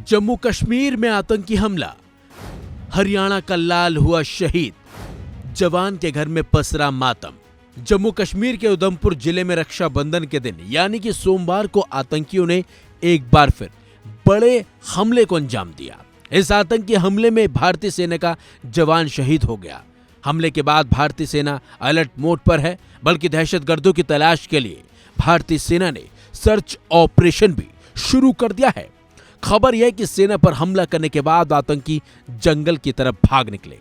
जम्मू कश्मीर में आतंकी हमला, हरियाणा का लाल हुआ शहीद, जवान के घर में पसरा मातम। जम्मू कश्मीर के उधमपुर जिले में रक्षाबंधन के दिन यानी कि सोमवार को आतंकियों ने एक बार फिर बड़े हमले को अंजाम दिया। इस आतंकी हमले में भारतीय सेना का जवान शहीद हो गया। हमले के बाद भारतीय सेना अलर्ट मोड पर है, बल्कि दहशतगर्दों की तलाश के लिए भारतीय सेना ने सर्च ऑपरेशन भी शुरू कर दिया है। खबर यह कि सेना पर हमला करने के बाद आतंकी जंगल की तरफ भाग निकले।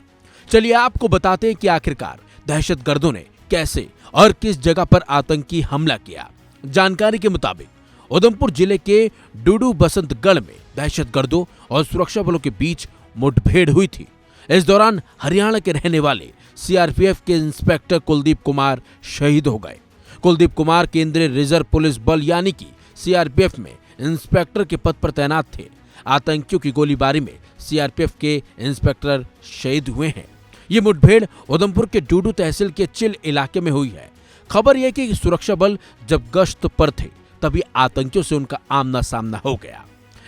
चलिए आपको बताते हैं कि आखिरकार दहशतगर्दों ने कैसे और किस जगह पर आतंकी हमला किया। जानकारी के मुताबिक उधमपुर जिले के डूडू बसंतगढ़ में दहशतगर्दों और सुरक्षा बलों के बीच मुठभेड़ हुई थी। इस दौरान हरियाणा के रहने वाले सीआरपीएफ के इंस्पेक्टर कुलदीप कुमार शहीद हो गए। कुलदीप कुमार केंद्रीय रिजर्व पुलिस बल यानी कि सीआरपीएफ में इंस्पेक्टर के पद पर तैनात थे। आतंकियों की गोलीबारी में सीआरपीएफ के इंस्पेक्टर शहीद हुए हैं। ये मुठभेड़ उधमपुर के डूडू तहसील के चिल इलाके में हुई है। खबर यह कि सुरक्षा बल जब गश्त पर थे तभी आतंकियों से उनका आमना सामना हो गया।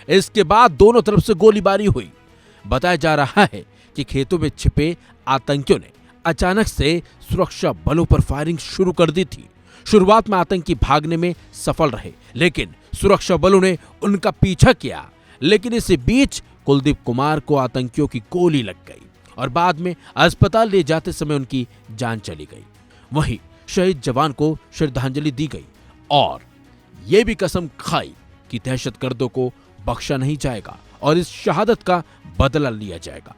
इसके बाद दोनों तरफ से गोलीबारी हुई। बताया जा रहा है कि खेतों में छिपे आतंकियों ने अचानक से सुरक्षा बलों पर फायरिंग शुरू कर दी थी। शुरुआत में आतंकी भागने में सफल रहे, लेकिन सुरक्षा बलों ने उनका पीछा किया। लेकिन इसी बीच कुलदीप कुमार को आतंकियों की गोली लग गई और बाद में अस्पताल ले जाते समय उनकी जान चली गई। वहीं शहीद जवान को श्रद्धांजलि दी गई और ये भी कसम खाई कि दहशतगर्दों को बख्शा नहीं जाएगा और इस शहादत का बदला लिया जाएगा।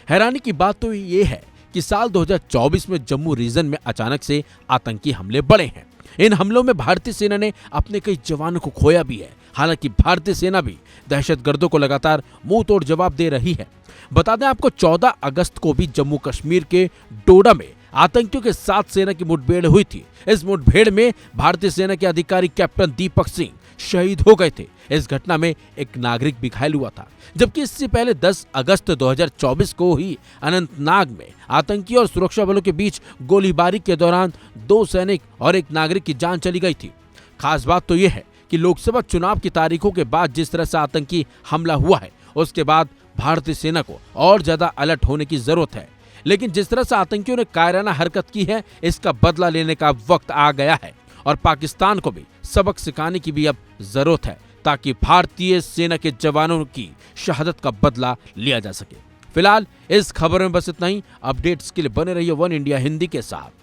हैरानी की बात तो ये है कि साल 2024 में जम्मू रीजन में अचानक से आतंकी हमले बढ़े हैं। इन हमलों में भारतीय सेना ने अपने कई जवानों को खोया भी है। हालांकि भारतीय सेना भी दहशतगर्दों को लगातार मुंह तोड़ जवाब दे रही है। बता दें आपको 14 अगस्त को भी जम्मू कश्मीर के डोडा में आतंकियों के साथ सेना की मुठभेड़ हुई थी। इस मुठभेड़ में भारतीय सेना के अधिकारी कैप्टन दीपक सिंह शहीद हो गए थे। इस घटना में एक नागरिक भी घायल हुआ था। जबकि इससे पहले 10 अगस्त 2024 को ही अनंतनाग में आतंकी और सुरक्षा बलों के बीच गोलीबारी के दौरान 2 सैनिक और एक नागरिक की जान चली गई थी। खास बात तो यह है कि लोकसभा चुनाव की तारीखों के बाद जिस तरह से आतंकी हमला हुआ है, उसके बाद भारतीय सेना को और ज्यादा अलर्ट होने की जरूरत है। लेकिन जिस तरह से आतंकियों ने कायराना हरकत की है, इसका बदला लेने का वक्त आ गया है और पाकिस्तान को भी सबक सिखाने की भी अब जरूरत है, ताकि भारतीय सेना के जवानों की शहादत का बदला लिया जा सके। फिलहाल इस खबर में बस इतना ही। अपडेट्स के लिए बने रहिए वन इंडिया हिंदी के साथ।